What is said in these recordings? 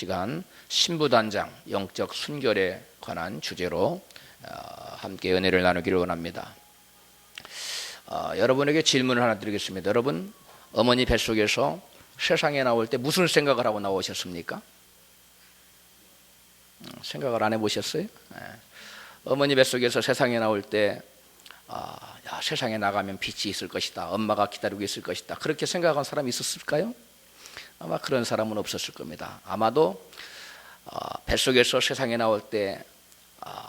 시간 신부단장 영적 순결에 관한 주제로 함께 은혜를 나누기를 원합니다. 여러분에게 질문을 하나 드리겠습니다. 여러분, 어머니 뱃속에서 세상에 나올 때 무슨 생각을 하고 나오셨습니까? 생각을 안 해보셨어요? 어머니 뱃속에서 세상에 나올 때 세상에 나가면 빛이 있을 것이다, 엄마가 기다리고 있을 것이다, 그렇게 생각한 사람이 있었을까요? 아마 그런 사람은 없었을 겁니다. 아마도 뱃속에서 세상에 나올 때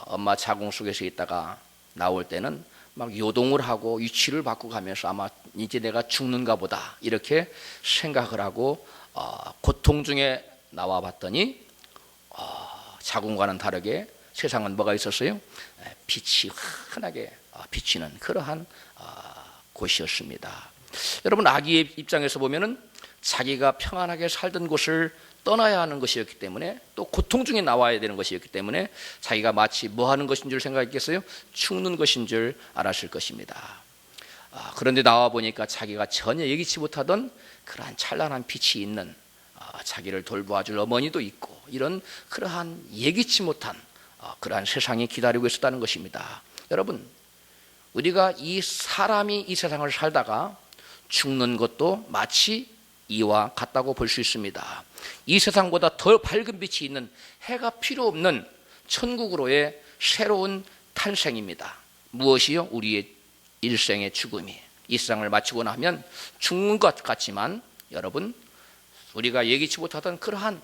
엄마 자궁 속에서 있다가 나올 때는 막 요동을 하고 위치를 바꾸고 하면서 아마 이제 내가 죽는가 보다 이렇게 생각을 하고 고통 중에 나와 봤더니 자궁과는 다르게 세상은 뭐가 있었어요? 빛이 환하게 비치는 그러한 곳이었습니다. 여러분, 아기의 입장에서 보면은 자기가 평안하게 살던 곳을 떠나야 하는 것이었기 때문에, 또 고통 중에 나와야 되는 것이었기 때문에 자기가 마치 뭐 하는 것인 줄 생각했겠어요? 죽는 것인 줄 알았을 것입니다. 그런데 나와 보니까 자기가 전혀 예기치 못하던 그러한 찬란한 빛이 있는, 자기를 돌보아줄 어머니도 있고, 이런 그러한 예기치 못한 그러한 세상이 기다리고 있었다는 것입니다. 여러분, 우리가 이 사람이 이 세상을 살다가 죽는 것도 마치 이와 같다고 볼 수 있습니다. 이 세상보다 더 밝은 빛이 있는, 해가 필요 없는 천국으로의 새로운 탄생입니다. 무엇이요? 우리의 일생의 죽음이. 이 세상을 마치고 나면 죽는 것 같지만, 여러분, 우리가 예기치 못하던 그러한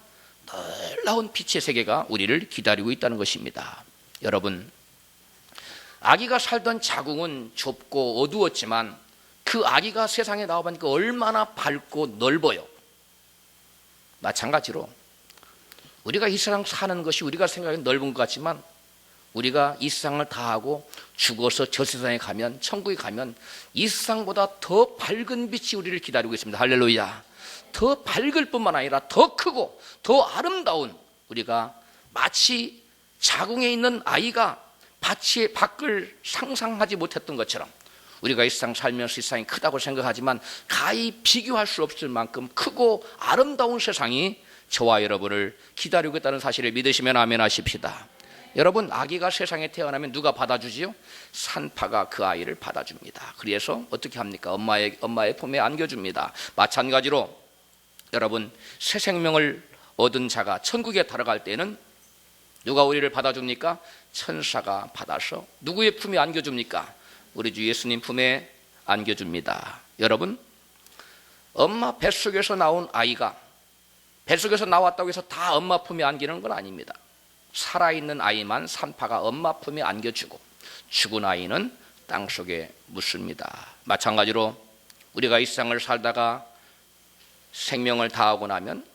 놀라운 빛의 세계가 우리를 기다리고 있다는 것입니다. 여러분, 아기가 살던 자궁은 좁고 어두웠지만 그 아기가 세상에 나와보니까 얼마나 밝고 넓어요. 마찬가지로 우리가 이 세상 사는 것이 우리가 생각하기엔 넓은 것 같지만, 우리가 이 세상을 다 하고 죽어서 저 세상에 가면, 천국에 가면 이 세상보다 더 밝은 빛이 우리를 기다리고 있습니다. 할렐루야. 더 밝을 뿐만 아니라 더 크고 더 아름다운, 우리가 마치 자궁에 있는 아이가 밖을 상상하지 못했던 것처럼, 우리가 이 세상 살면서 이 세상이 크다고 생각하지만 가히 비교할 수 없을 만큼 크고 아름다운 세상이 저와 여러분을 기다리고 있다는 사실을 믿으시면 아멘 하십시다. 여러분, 아기가 세상에 태어나면 누가 받아주지요? 산파가 그 아이를 받아줍니다. 그래서 어떻게 합니까? 엄마의 품에 안겨줍니다. 마찬가지로 여러분, 새 생명을 얻은 자가 천국에 들어갈 때는 누가 우리를 받아줍니까? 천사가 받아서 누구의 품에 안겨줍니까? 우리 주 예수님 품에 안겨줍니다. 여러분, 엄마 뱃속에서 나온 아이가 뱃속에서 나왔다고 해서 다 엄마 품에 안기는 건 아닙니다. 살아있는 아이만 산파가 엄마 품에 안겨주고, 죽은 아이는 땅속에 묻습니다. 마찬가지로 우리가 이 세상을 살다가 생명을 다하고 나면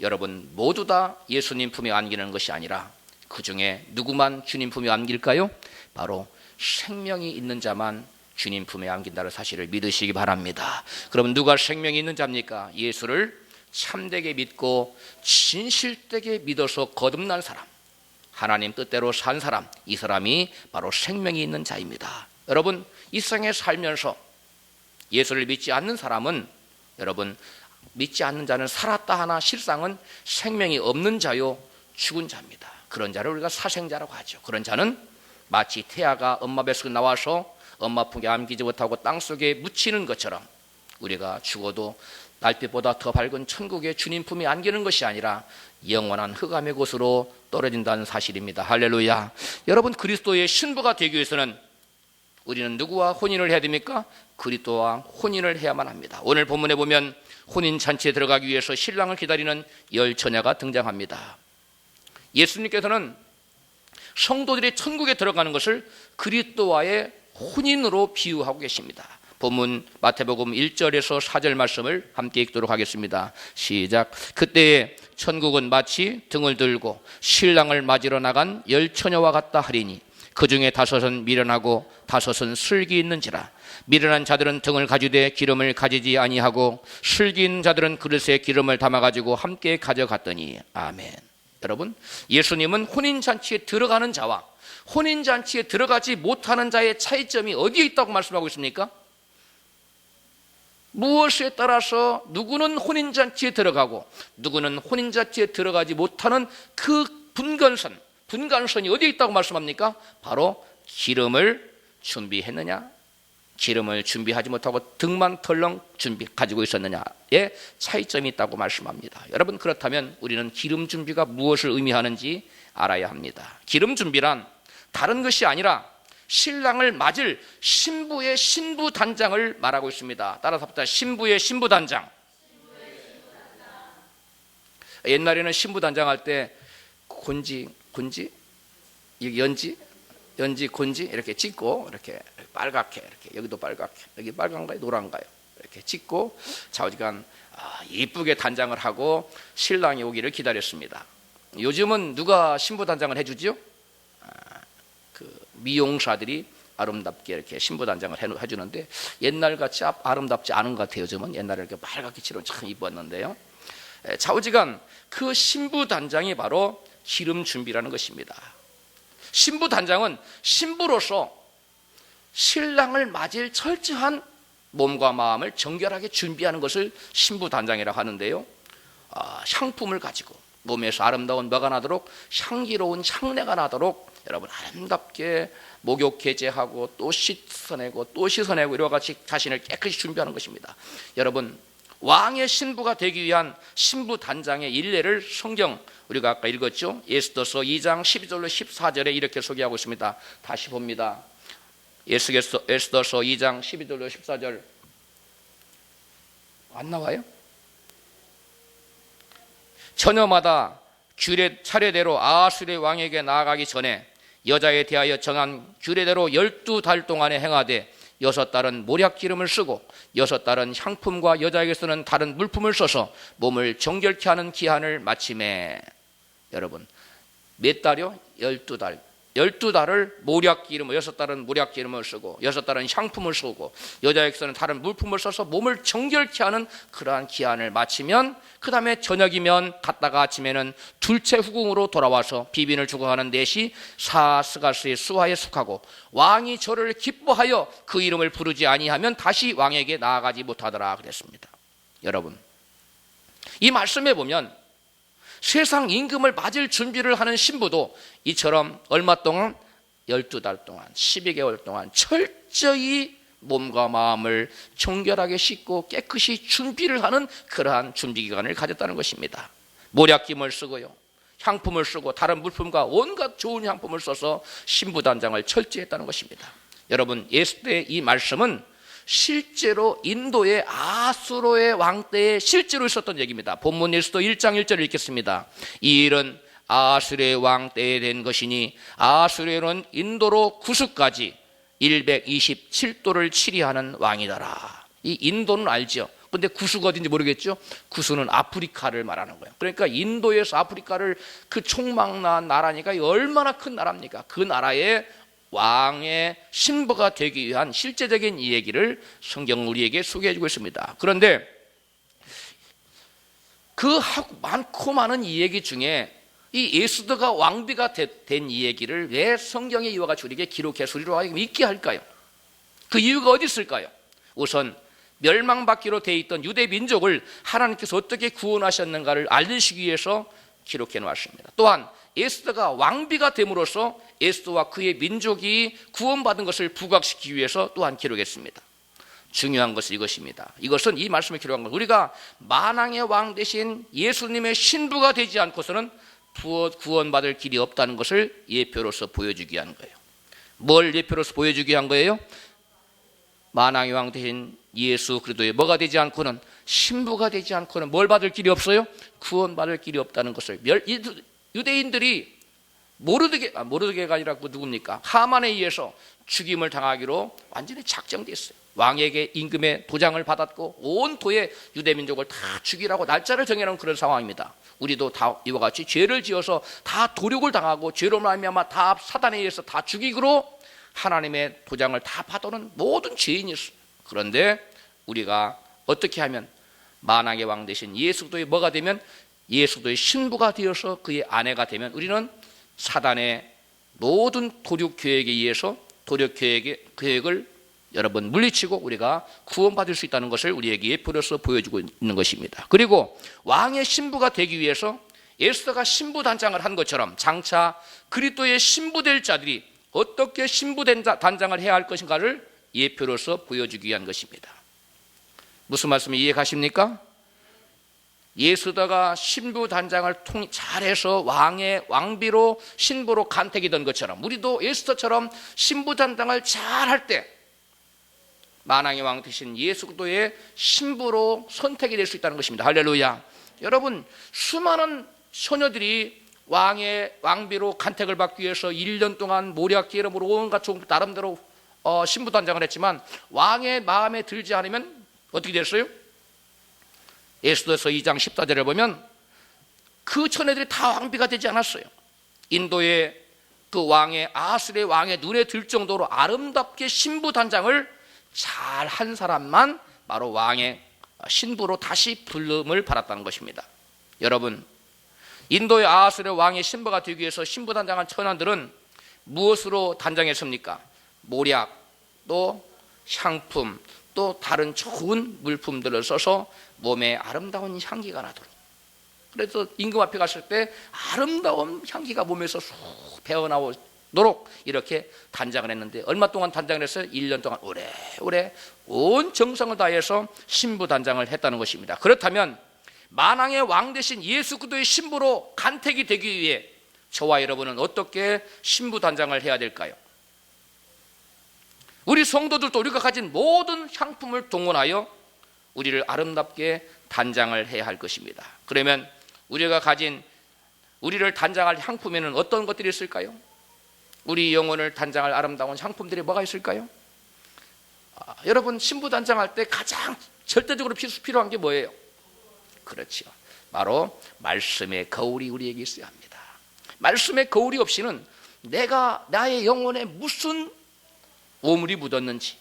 여러분, 모두 다 예수님 품에 안기는 것이 아니라 그 중에 누구만 주님 품에 안길까요? 바로 생명이 있는 자만 주님 품에 안긴다는 사실을 믿으시기 바랍니다. 그럼 누가 생명이 있는 자입니까? 예수를 참되게 믿고 진실되게 믿어서 거듭난 사람, 하나님 뜻대로 산 사람, 이 사람이 바로 생명이 있는 자입니다. 여러분, 이 세상에 살면서 예수를 믿지 않는 사람은, 여러분, 믿지 않는 자는 살았다 하나 실상은 생명이 없는 자요, 죽은 자입니다. 그런 자를 우리가 사생자라고 하죠. 그런 자는 마치 태아가 엄마 뱃속에 나와서 엄마 품에 안기지 못하고 땅속에 묻히는 것처럼, 우리가 죽어도 달빛보다 더 밝은 천국의 주님 품에 안기는 것이 아니라 영원한 흑암의 곳으로 떨어진다는 사실입니다. 할렐루야. 여러분, 그리스도의 신부가 되기 위해서는 우리는 누구와 혼인을 해야 됩니까? 그리스도와 혼인을 해야만 합니다. 오늘 본문에 보면 혼인 잔치에 들어가기 위해서 신랑을 기다리는 10처녀가 등장합니다. 예수님께서는 성도들이 천국에 들어가는 것을 그리스도와의 혼인으로 비유하고 계십니다. 본문 마태복음 1절에서 4절 말씀을 함께 읽도록 하겠습니다. 시작. 그때에 천국은 마치 등을 들고 신랑을 맞으러 나간 10처녀와 같다 하리니, 그 중에 5은 미련하고 5은 슬기 있는지라. 미련한 자들은 등을 가지되 기름을 가지지 아니하고, 슬기 있는 자들은 그릇에 기름을 담아가지고 함께 가져갔더니. 아멘. 여러분, 예수님은 혼인잔치에 들어가는 자와 혼인잔치에 들어가지 못하는 자의 차이점이 어디에 있다고 말씀하고 있습니까? 무엇에 따라서 누구는 혼인잔치에 들어가고 누구는 혼인잔치에 들어가지 못하는 그 분간선이 어디에 있다고 말씀합니까? 바로 기름을 준비했느냐, 기름을 준비하지 못하고 등만 털렁 가지고 있었느냐의 차이점이 있다고 말씀합니다. 여러분, 그렇다면 우리는 기름 준비가 무엇을 의미하는지 알아야 합니다. 기름 준비란 다른 것이 아니라 신랑을 맞을 신부의 신부단장을 말하고 있습니다. 따라서 합시다. 신부의 신부단장. 옛날에는 신부단장 할 때 곤지, 연지, 곤지 이렇게 찍고 이렇게 빨갛게, 이렇게 여기도 빨갛게, 여기 빨간가요, 노란가요, 이렇게 찍고 좌우지간 이쁘게 단장을 하고 신랑이 오기를 기다렸습니다. 요즘은 누가 신부단장을 해주지요? 그 미용사들이 아름답게 이렇게 신부단장을 해주는데 옛날같이 아름답지 않은 것 같아요. 요즘은 옛날에 이렇게 빨갛게 칠하면 참 이뻤는데요. 좌우지간 그 신부단장이 바로 기름 준비라는 것입니다. 신부단장은 신부로서 신랑을 맞을 철저한 몸과 마음을 정결하게 준비하는 것을 신부단장이라고 하는데요. 향품을 가지고 몸에서 아름다운 묘가 나도록, 향기로운 향내가 나도록 여러분 아름답게 목욕 개제하고 또 씻어내고 또 씻어내고 이와 같이 자신을 깨끗이 준비하는 것입니다. 여러분, 왕의 신부가 되기 위한 신부단장의 일례를 성경 우리가 아까 읽었죠. 에스더서 2장 12절로 14절에 이렇게 소개하고 있습니다. 다시 봅니다. 에스더서 2장 12절로 14절 안 나와요? 처녀마다 차례대로 아하수르의 왕에게 나아가기 전에 여자에 대하여 정한 규례대로 12달 동안에 행하되 6달은 모략기름을 쓰고 6달은 향품과 여자에게 쓰는 다른 물품을 써서 몸을 정결케 하는 기한을 마침에, 여러분 몇 달이요? 12달. 12달을 모략기름을, 6달은 모략기름을 쓰고 6달은 향품을 쓰고 여자에게서는 다른 물품을 써서 몸을 정결케 하는 그러한 기한을 마치면 그 다음에 저녁이면 갔다가 아침에는 둘째 후궁으로 돌아와서 비빈을 주고 하는 넷이 사스가스의 수하에 속하고 왕이 저를 기뻐하여 그 이름을 부르지 아니하면 다시 왕에게 나아가지 못하더라 그랬습니다. 여러분, 이 말씀에 보면 세상 임금을 맞을 준비를 하는 신부도 이처럼 얼마 동안? 12달 동안, 12개월 동안 철저히 몸과 마음을 정결하게 씻고 깨끗이 준비를 하는 그러한 준비기간을 가졌다는 것입니다. 모략김을 쓰고요, 향품을 쓰고 다른 물품과 온갖 좋은 향품을 써서 신부단장을 철저히 했다는 것입니다. 여러분, 에스더의 이 말씀은 실제로 인도의 아수르의 왕 때에 실제로 있었던 얘기입니다. 본문 에스더 1장 1절을 읽겠습니다. 이 일은 아수르의 왕 때에 된 것이니 아수르는 인도로 구스까지 127도를 치리하는 왕이더라. 이 인도는 알죠. 근데 구스가 어딘지 모르겠죠. 구스는 아프리카를 말하는 거예요. 그러니까 인도에서 아프리카를 그 총망라한 나라니까 얼마나 큰 나라입니까? 그 나라의 왕의 신부가 되기 위한 실제적인 이 얘기를 성경은 우리에게 소개해주고 있습니다. 그런데 그 많고 많은 이 얘기 중에 이 에스더가 왕비가 된 이 얘기를 왜 성경에 이와 같이 우리에게 기록해서 우리로 하여금 읽게 할까요? 그 이유가 어디 있을까요? 우선 멸망받기로 되어 있던 유대 민족을 하나님께서 어떻게 구원하셨는가를 알리시기 위해서 기록해 놓았습니다. 또한 에스더가 왕비가 됨으로써 에스더와 그의 민족이 구원받은 것을 부각시키기 위해서 또한 기록했습니다. 중요한 것은 이것입니다. 이것은 이 말씀을 기록한 것, 우리가 만왕의 왕 대신 예수님의 신부가 되지 않고서는 구원받을 길이 없다는 것을 예표로서 보여주기 위한 거예요. 뭘 예표로서 보여주기 위한 거예요? 만왕의 왕 대신 예수 그리스도의 뭐가 되지 않고는, 신부가 되지 않고는 뭘 받을 길이 없어요? 구원받을 길이 없다는 것을 유대인들이 모르드게가 아니라 누굽니까? 하만에 의해서 죽임을 당하기로 완전히 작정돼 있어요. 왕에게 임금의 도장을 받았고 온 도의 유대민족을 다 죽이라고 날짜를 정해놓은 그런 상황입니다. 우리도 다 이와 같이 죄를 지어서 다 도륙을 당하고 죄로 말미암아 다 사단에 의해서 다 죽이기로 하나님의 도장을 다 받아놓은 모든 죄인이었어요. 그런데 우리가 어떻게 하면 만왕의 왕 대신 예수도의 뭐가 되면, 예수도의 신부가 되어서 그의 아내가 되면 우리는 사단의 모든 도륙 계획에 의해서 도륙 계획을 여러분 물리치고 우리가 구원받을 수 있다는 것을 우리에게 예표로서 보여주고 있는 것입니다. 그리고 왕의 신부가 되기 위해서 에스더가 신부 단장을 한 것처럼 장차 그리스도의 신부될 자들이 어떻게 신부 단장을 해야 할 것인가를 예표로서 보여주기 위한 것입니다. 무슨 말씀이 이해 가십니까? 에스더가 신부 단장을 잘해서 왕의 왕비로 신부로 간택이 된 것처럼 우리도 에스더처럼 신부 단장을 잘할 때 만왕의 왕 되신 예수 그리스도의 신부로 선택이 될 수 있다는 것입니다. 할렐루야. 여러분 수많은 처녀들이 왕의 왕비로 간택을 받기 위해서 1년 동안 모략 계름으로 온갖 종들 나름대로 신부 단장을 했지만 왕의 마음에 들지 않으면 어떻게 됐어요? 에스더서 2장 14절에 보면 그 처녀들이 다 왕비가 되지 않았어요. 인도의 그 왕의 아하스의 왕의 눈에 들 정도로 아름답게 신부 단장을 잘 한 사람만 바로 왕의 신부로 다시 부름을 받았다는 것입니다. 여러분 인도의 아하스의 왕의 신부가 되기 위해서 신부 단장한 처녀들은 무엇으로 단장했습니까? 모략, 또 향품, 또 다른 좋은 물품들을 써서 몸에 아름다운 향기가 나도록, 그래서 임금 앞에 갔을 때 아름다운 향기가 몸에서 쑥 배어나오도록 이렇게 단장을 했는데 얼마 동안 단장을 했어요? 1년 동안 오래오래 온 정성을 다해서 신부 단장을 했다는 것입니다. 그렇다면 만왕의 왕 대신 예수 그리스도의 신부로 간택이 되기 위해 저와 여러분은 어떻게 신부 단장을 해야 될까요? 우리 성도들도 우리가 가진 모든 향품을 동원하여 우리를 아름답게 단장을 해야 할 것입니다. 그러면 우리가 가진 우리를 단장할 향품에는 어떤 것들이 있을까요? 우리 영혼을 단장할 아름다운 향품들이 뭐가 있을까요? 여러분 신부 단장할 때 가장 절대적으로 필요한 게 뭐예요? 그렇죠. 바로 말씀의 거울이 우리에게 있어야 합니다. 말씀의 거울이 없이는 내가 나의 영혼에 무슨 오물이 묻었는지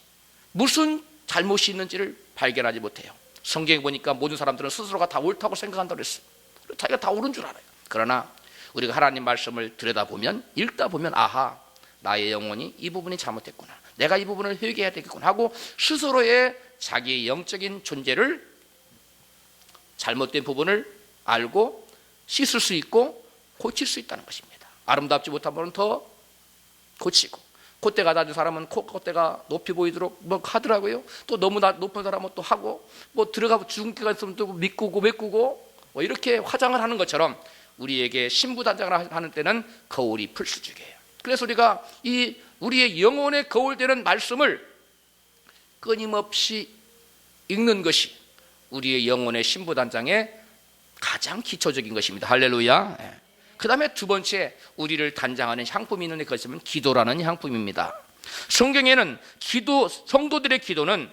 무슨 잘못이 있는지를 발견하지 못해요. 성경에 보니까 모든 사람들은 스스로가 다 옳다고 생각한다고 그랬어요. 자기가 다 옳은 줄 알아요. 그러나 우리가 하나님 말씀을 들여다보면 읽다 보면 아하 나의 영혼이 이 부분이 잘못했구나, 내가 이 부분을 회개해야 되겠구나 하고 스스로의 자기의 영적인 존재를 잘못된 부분을 알고 씻을 수 있고 고칠 수 있다는 것입니다. 아름답지 못한 부분은 더 고치고, 콧대가 낮은 사람은 콧대가 높이 보이도록 뭐 하더라고요. 또 너무 높은 사람은 또 하고, 뭐 들어가고 주근깨가 있으면 또 메꾸고 뭐 이렇게 화장을 하는 것처럼 우리에게 신부 단장을 하는 때는 거울이 필수적이에요. 그래서 우리가 이 우리의 영혼의 거울되는 말씀을 끊임없이 읽는 것이 우리의 영혼의 신부 단장의 가장 기초적인 것입니다. 할렐루야. 그 다음에 두 번째 우리를 단장하는 향품이 있는데 그것은 기도라는 향품입니다. 성경에는 성도들의 기도는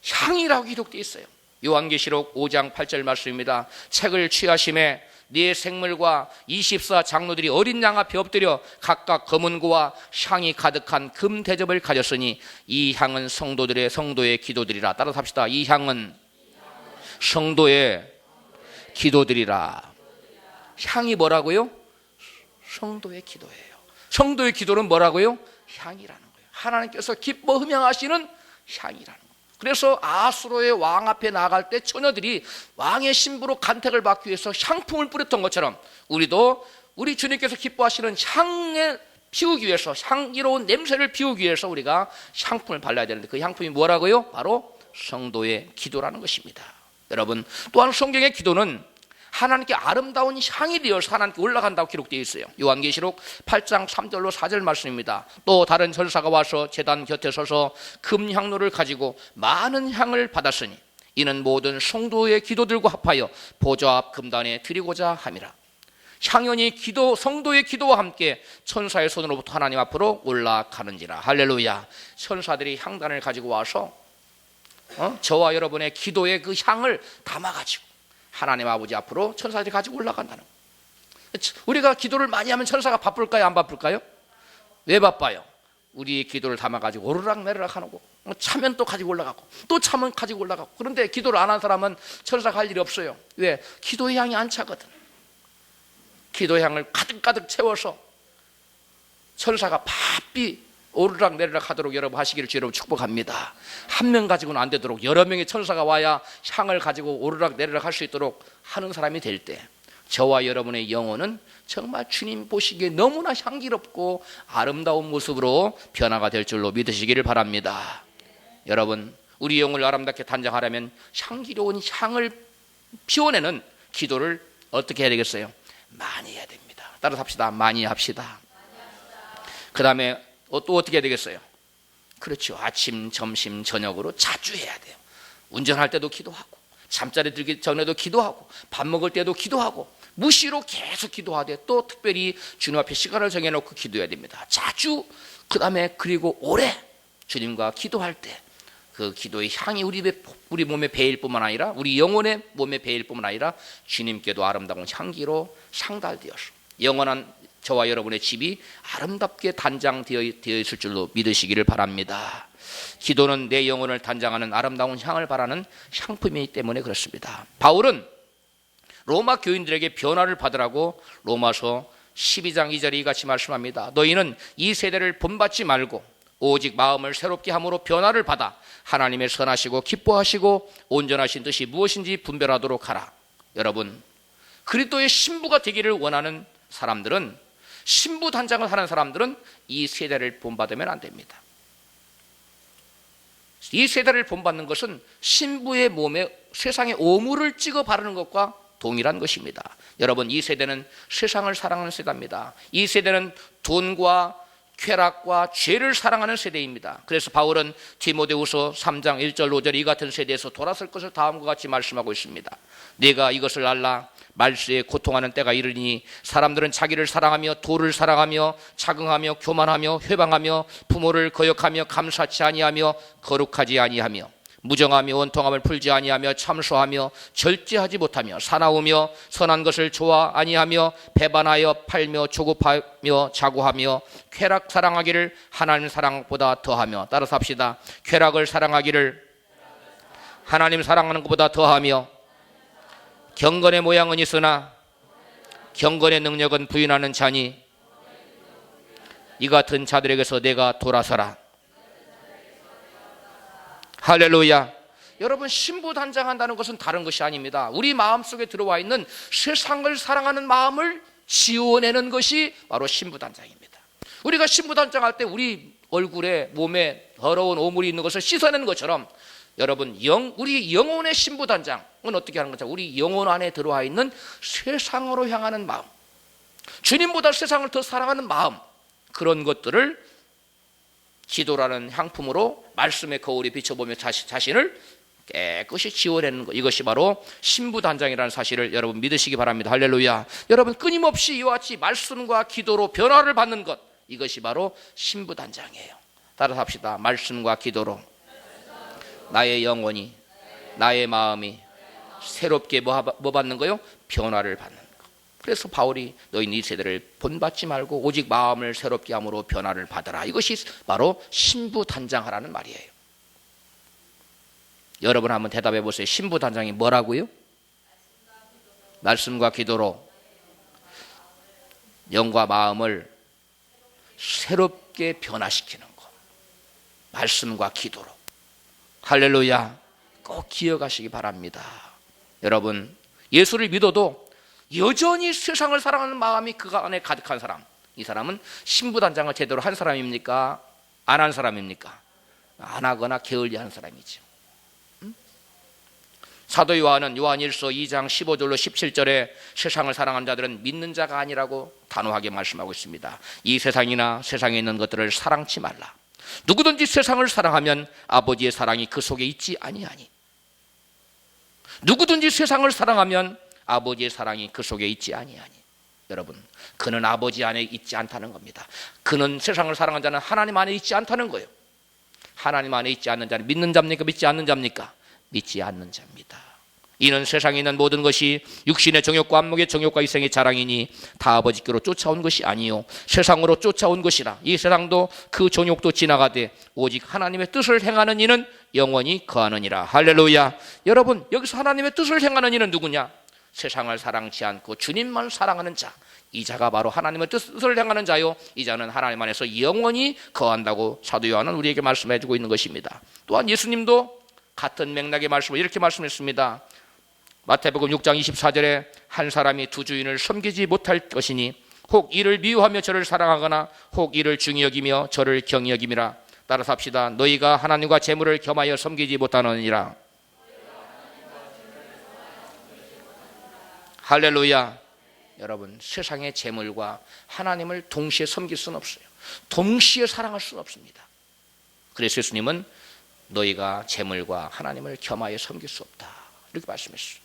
향이라고 기록되어 있어요. 요한계시록 5장 8절 말씀입니다. 책을 취하심에 네 생물과 24 장로들이 어린 양 앞에 엎드려 각각 검은 고와 향이 가득한 금 대접을 가졌으니 이 향은 성도의 기도들이라. 따라서 합시다. 이 향은 성도의 기도들이라. 향이 뭐라고요? 성도의 기도예요. 성도의 기도는 뭐라고요? 향이라는 거예요. 하나님께서 기뻐 흠양하시는 향이라는 거예요. 그래서 아수르의 왕 앞에 나갈 때 처녀들이 왕의 신부로 간택을 받기 위해서 향품을 뿌렸던 것처럼 우리도 우리 주님께서 기뻐하시는 향을 피우기 위해서, 향기로운 냄새를 피우기 위해서 우리가 향품을 발라야 되는데 그 향품이 뭐라고요? 바로 성도의 기도라는 것입니다. 여러분, 또한 성경의 기도는 하나님께 아름다운 향이 되어서 하나님께 올라간다고 기록되어 있어요. 요한계시록 8장 3절로 4절 말씀입니다. 또 다른 전사가 와서 제단 곁에 서서 금향로를 가지고 많은 향을 받았으니 이는 모든 성도의 기도들과 합하여 보좌 앞 금단에 드리고자 함이라. 향연이 성도의 기도와 함께 천사의 손으로부터 하나님 앞으로 올라가는지라. 할렐루야. 천사들이 향단을 가지고 와서 저와 여러분의 기도의 그 향을 담아가지고 하나님 아버지 앞으로 천사들이 가지고 올라간다는 거예요. 우리가 기도를 많이 하면 천사가 바쁠까요? 안 바쁠까요? 왜 바빠요? 우리의 기도를 담아가지고 오르락내리락 하는 거, 차면 또 가지고 올라가고 또 차면 가지고 올라가고. 그런데 기도를 안 한 사람은 천사가 할 일이 없어요. 왜? 기도의 향이 안 차거든. 기도의 향을 가득가득 채워서 천사가 바삐 오르락 내리락 하도록 여러분 하시기를 주 여러분 축복합니다. 한 명 가지고는 안 되도록 여러 명의 천사가 와야 향을 가지고 오르락 내리락 할 수 있도록 하는 사람이 될 때 저와 여러분의 영혼은 정말 주님 보시기에 너무나 향기롭고 아름다운 모습으로 변화가 될 줄로 믿으시기를 바랍니다. 여러분, 우리 영혼을 아름답게 단장하려면 향기로운 향을 피워내는 기도를 어떻게 해야 되겠어요? 많이 해야 됩니다. 따라서 합시다. 많이 합시다. 그 다음에 또 어떻게 해야 되겠어요? 그렇죠. 아침, 점심, 저녁으로 자주 해야 돼요. 운전할 때도 기도하고, 잠자리 들기 전에도 기도하고, 밥 먹을 때도 기도하고, 무시로 계속 기도하되 또 특별히 주님 앞에 시간을 정해놓고 기도해야 됩니다. 자주. 그 다음에 그리고 오래 주님과 기도할 때 그 기도의 향이 우리 몸에 배일 뿐만 아니라 우리 영혼의 몸에 배일 뿐만 아니라 주님께도 아름다운 향기로 상달되어서 영원한 저와 여러분의 집이 아름답게 단장되어 있을 줄로 믿으시기를 바랍니다. 기도는 내 영혼을 단장하는 아름다운 향을 바라는 향품이기 때문에 그렇습니다. 바울은 로마 교인들에게 변화를 받으라고 로마서 12장 2절에 이같이 말씀합니다. 너희는 이 세대를 본받지 말고 오직 마음을 새롭게 함으로 변화를 받아 하나님의 선하시고 기뻐하시고 온전하신 뜻이 무엇인지 분별하도록 하라. 여러분, 그리스도의 신부가 되기를 원하는 사람들은, 신부 단장을 하는 사람들은 이 세대를 본받으면 안 됩니다. 이 세대를 본받는 것은 신부의 몸에 세상의 오물을 찍어 바르는 것과 동일한 것입니다. 여러분, 이 세대는 세상을 사랑하는 세대입니다. 이 세대는 돈과 쾌락과 죄를 사랑하는 세대입니다. 그래서 바울은 디모데후서 3장 1절 5절 이 같은 세대에서 돌아설 것을 다음과 같이 말씀하고 있습니다. 네가 이것을 알라. 말세에 고통하는 때가 이르니 사람들은 자기를 사랑하며 도를 사랑하며 자긍하며 교만하며 회방하며 부모를 거역하며 감사치 아니하며 거룩하지 아니하며 무정하며 원통함을 풀지 아니하며 참소하며 절제하지 못하며 사나우며 선한 것을 좋아 아니하며 배반하여 팔며 조급하며 자고하며 쾌락 사랑하기를 하나님 사랑보다 더하며, 따라서 합시다. 쾌락을 사랑하기를 하나님 사랑하는 것보다 더하며 경건의 모양은 있으나 경건의 능력은 부인하는 자니 이 같은 자들에게서 내가 돌아서라. 할렐루야. 여러분, 신부 단장한다는 것은 다른 것이 아닙니다. 우리 마음속에 들어와 있는 세상을 사랑하는 마음을 지워내는 것이 바로 신부 단장입니다. 우리가 신부 단장할 때 우리 얼굴에 몸에 더러운 오물이 있는 것을 씻어내는 것처럼 여러분, 우리 영혼의 신부 단장은 어떻게 하는 거죠? 우리 영혼 안에 들어와 있는 세상으로 향하는 마음, 주님보다 세상을 더 사랑하는 마음, 그런 것들을 기도라는 향품으로 말씀의 거울에 비춰보며 자신을 깨끗이 지워내는 것, 이것이 바로 신부단장이라는 사실을 여러분 믿으시기 바랍니다. 할렐루야. 여러분, 끊임없이 이와 같이 말씀과 기도로 변화를 받는 것, 이것이 바로 신부단장이에요. 따라서 합시다. 말씀과 기도로 나의 영혼이, 나의 마음이 새롭게 뭐 받는 거요? 변화를 받는 거. 그래서 바울이 너희는 이 세대를 본받지 말고 오직 마음을 새롭게 함으로 변화를 받아라. 이것이 바로 신부단장하라는 말이에요. 여러분 한번 대답해 보세요. 신부단장이 뭐라고요? 말씀과 기도로 영과 마음을 새롭게 변화시키는 것. 말씀과 기도로. 할렐루야. 꼭 기억하시기 바랍니다. 여러분, 예수를 믿어도 여전히 세상을 사랑하는 마음이 그 안에 가득한 사람, 이 사람은 신부단장을 제대로 한 사람입니까? 안 한 사람입니까? 안 하거나 게을리한 사람이죠. 사도 요한은 요한일서 2장 15절로 17절에 세상을 사랑하는 자들은 믿는 자가 아니라고 단호하게 말씀하고 있습니다. 이 세상이나 세상에 있는 것들을 사랑치 말라. 누구든지 세상을 사랑하면 아버지의 사랑이 그 속에 있지 아니하니. 누구든지 세상을 사랑하면 아버지의 사랑이 그 속에 있지 아니하니. 여러분, 그는 아버지 안에 있지 않다는 겁니다. 그는 세상을 사랑하는 자는 하나님 안에 있지 않다는 거예요. 하나님 안에 있지 않는 자는 믿는 자입니까? 믿지 않는 자입니까? 믿지 않는 자입니다. 이는 세상에 있는 모든 것이 육신의 정욕과 안목의 정욕과 이생의 자랑이니 다 아버지께로 쫓아온 것이 아니요 세상으로 쫓아온 것이라. 이 세상도 그 정욕도 지나가되 오직 하나님의 뜻을 행하는 이는 영원히 거하느니라. 할렐루야. 여러분, 여기서 하나님의 뜻을 행하는 이는 누구냐? 세상을 사랑치 않고 주님만 사랑하는 자, 이 자가 바로 하나님의 뜻을 행하는 자요, 이 자는 하나님 안에서 영원히 거한다고 사도 요한은 우리에게 말씀해 주고 있는 것입니다. 또한 예수님도 같은 맥락의 말씀을 이렇게 말씀했습니다. 마태복음 6장 24절에 한 사람이 두 주인을 섬기지 못할 것이니 혹 이를 미워하며 저를 사랑하거나 혹 이를 중히 여기며 저를 경히 여김이라. 따라서 합시다. 너희가 하나님과 재물을 겸하여 섬기지 못하느니라. 할렐루야. 여러분, 세상의 재물과 하나님을 동시에 섬길 수는 없어요. 동시에 사랑할 수는 없습니다. 그래서 예수님은 너희가 재물과 하나님을 겸하여 섬길 수 없다, 이렇게 말씀했어요.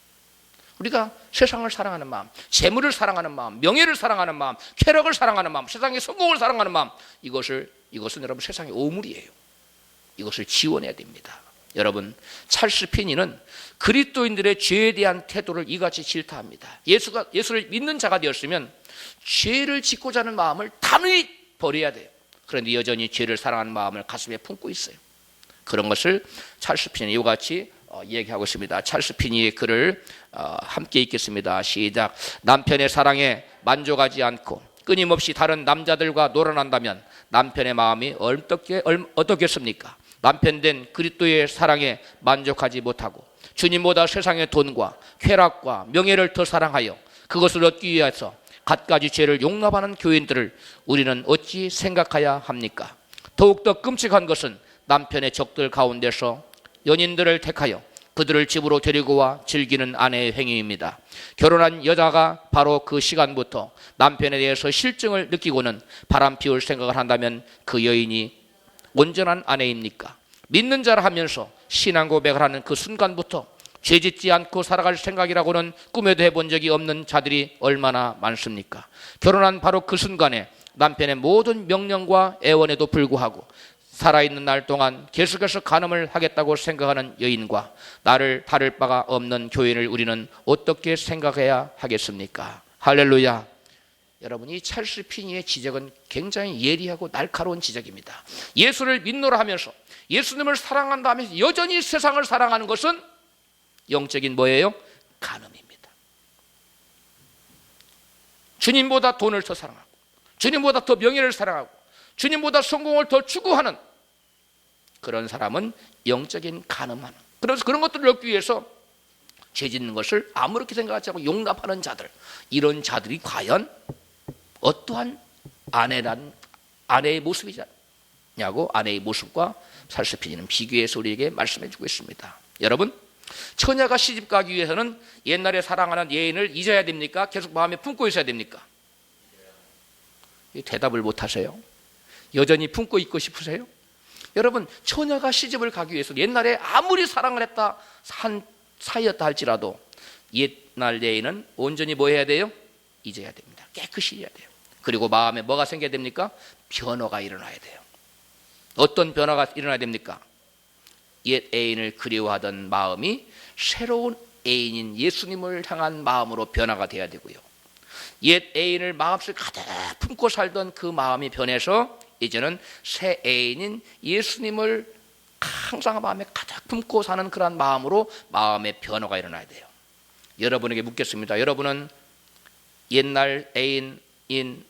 우리가 세상을 사랑하는 마음, 재물을 사랑하는 마음, 명예를 사랑하는 마음, 쾌락을 사랑하는 마음, 세상의 성공을 사랑하는 마음, 이것은 여러분 세상의 오물이에요. 이것을 지원해야 됩니다. 여러분, 찰스 피니는 그리스도인들의 죄에 대한 태도를 이같이 질타합니다. 예수를 믿는 자가 되었으면 죄를 짓고자 하는 마음을 단호히 버려야 돼요. 그런데 여전히 죄를 사랑하는 마음을 가슴에 품고 있어요. 그런 것을 찰스 피니는 이와 같이 얘기하고 있습니다. 찰스 피니의 글을 함께 읽겠습니다. 시작. 남편의 사랑에 만족하지 않고 끊임없이 다른 남자들과 놀아난다면 남편의 마음이 어떻겠습니까? 남편 된 그리스도의 사랑에 만족하지 못하고 주님보다 세상의 돈과 쾌락과 명예를 더 사랑하여 그것을 얻기 위해서 갖가지 죄를 용납하는 교인들을 우리는 어찌 생각해야 합니까? 더욱더 끔찍한 것은 남편의 적들 가운데서 연인들을 택하여 그들을 집으로 데리고 와 즐기는 아내의 행위입니다. 결혼한 여자가 바로 그 시간부터 남편에 대해서 실증을 느끼고는 바람 피울 생각을 한다면 그 여인이 온전한 아내입니까? 믿는 자라 하면서 신앙 고백을 하는 그 순간부터 죄짓지 않고 살아갈 생각이라고는 꿈에도 해본 적이 없는 자들이 얼마나 많습니까? 결혼한 바로 그 순간에 남편의 모든 명령과 애원에도 불구하고 살아있는 날 동안 계속해서 간음을 하겠다고 생각하는 여인과 나를 다를 바가 없는 교인을 우리는 어떻게 생각해야 하겠습니까? 할렐루야. 여러분, 이 찰스 피니의 지적은 굉장히 예리하고 날카로운 지적입니다. 예수를 믿노라 하면서 예수님을 사랑한다 하면서 여전히 세상을 사랑하는 것은 영적인 뭐예요? 간음입니다. 주님보다 돈을 더 사랑하고 주님보다 더 명예를 사랑하고 주님보다 성공을 더 추구하는 그런 사람은 영적인 간음하는, 그래서 그런 것들을 얻기 위해서 죄 짓는 것을 아무렇게 생각하지 않고 용납하는 자들, 이런 자들이 과연 어떠한 아내의 모습이냐고 아내의 모습과 찰스 피니는 비교해서 우리에게 말씀해 주고 있습니다. 여러분, 처녀가 시집 가기 위해서는 옛날에 사랑하는 예인을 잊어야 됩니까? 계속 마음에 품고 있어야 됩니까? 대답을 못 하세요. 여전히 품고 있고 싶으세요? 여러분, 처녀가 시집을 가기 위해서 옛날에 아무리 사랑을 했다 한 사이였다 할지라도 옛날 예인은 온전히 뭐 해야 돼요? 잊어야 됩니다. 깨끗이 잊어야 돼요. 그리고 마음에 뭐가 생겨야 됩니까? 변화가 일어나야 돼요. 어떤 변화가 일어나야 됩니까? 옛 애인을 그리워하던 마음이 새로운 애인인 예수님을 향한 마음으로 변화가 돼야 되고요. 옛 애인을 마음속에 가득 품고 살던 그 마음이 변해서 이제는 새 애인인 예수님을 항상 마음에 가득 품고 사는 그런 마음으로 마음의 변화가 일어나야 돼요. 여러분에게 묻겠습니다. 여러분은 옛날 애인인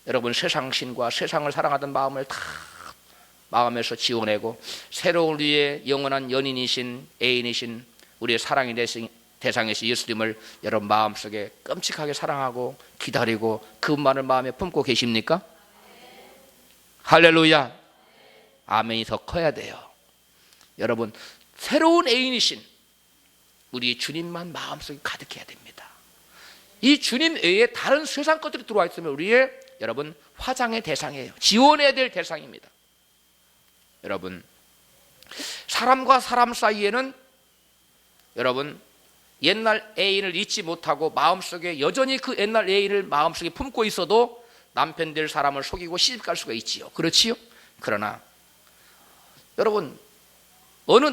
여러분 세상신과 세상을 사랑하던 마음을 다 마음에서 지워내고 새로운 우리의 영원한 연인이신 애인이신 우리의 사랑의 대상이신 예수님을 여러분 마음속에 끔찍하게 사랑하고 기다리고 그분만을 마음에 품고 계십니까? 할렐루야. 아멘이 더 커야 돼요. 여러분, 새로운 애인이신 우리 주님만 마음속에 가득해야 됩니다. 이 주님 외에 다른 세상 것들이 들어와 있으면 우리의 여러분 화장의 대상이에요. 지원해야 될 대상입니다. 여러분, 사람과 사람 사이에는 여러분 옛날 애인을 잊지 못하고 마음속에 여전히 그 옛날 애인을 마음속에 품고 있어도 남편 될 사람을 속이고 시집갈 수가 있지요. 그렇지요? 그러나 여러분, 어느